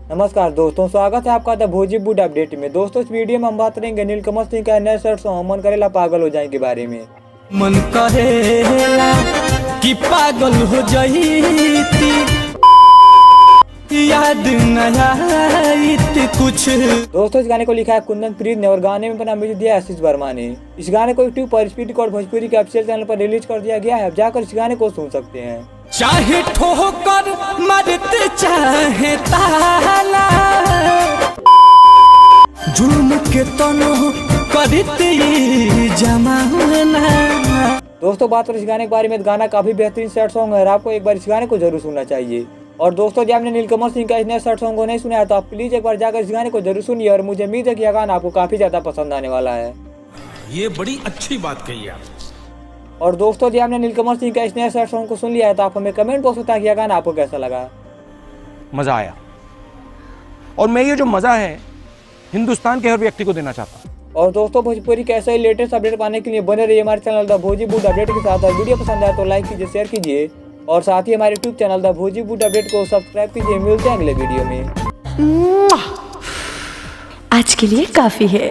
नमस्कार दोस्तों, स्वागत है आपका द भोजीवुड अपडेट में। दोस्तों, इस वीडियो में हम बात करेंगे नीलकमल सिंह का नया शर्ट सॉन्ग मन करेला पागल हो जाए के बारे में। मन करेला कि पागल हो जाईती, याद न आईत कुछ। दोस्तों, इस गाने को लिखा है कुंदन प्रीत ने और गाने में बना म्यूजिक दिया आशीष वर्मा ने। इस गाने को यूट्यूब पर स्पीड रिकॉर्ड भोजपुरी के ऑफिशियल चैनल पर रिलीज कर दिया गया है। अब जाकर इस गाने को सुन सकते हैं। चाहे ठोकर मरते चाहे ताला, जुल्म के तनो करते जमाना। दोस्तों, बात करें इस गाने के बारे में, गाना काफी बेहतरीन शर्ट सॉन्ग है और आपको एक बार इस गाने को जरूर सुनना चाहिए। और दोस्तों, जब आपने नीलकमल सिंह का इस नए शर्ट सॉन्ग को नहीं सुना है तो आप प्लीज एक बार जाकर इस गाने को जरूर सुनिए और मुझे उम्मीद है कि यह गाना आपको काफी ज्यादा पसंद आने वाला है। ये बड़ी अच्छी बात कही आप। और दोस्तों, जब आपने नीलकमल सिंह का इस नए शर्ट सॉन्ग को सुन लिया है तो आप हमें कमेंट बॉक्स में बताएं कि यह गाना आपको कैसा लगा। मजा आया और मैं ये जो मजा है हिंदुस्तान के हर व्यक्ति को देना चाहता हूँ। और दोस्तों, भोजपुरी के ऐसे ही लेटेस्ट अपडेट पाने के लिए बने रहिए हमारे चैनल द भोजीवुड अपडेट के साथ। और वीडियो पसंद आए तो लाइक कीजिए, शेयर कीजिए और साथ ही हमारे यूट्यूब चैनल द भोजीवुड अपडेट को सब्सक्राइब कीजिए। मिलते हैं अगले वीडियो में। आज के लिए काफी है।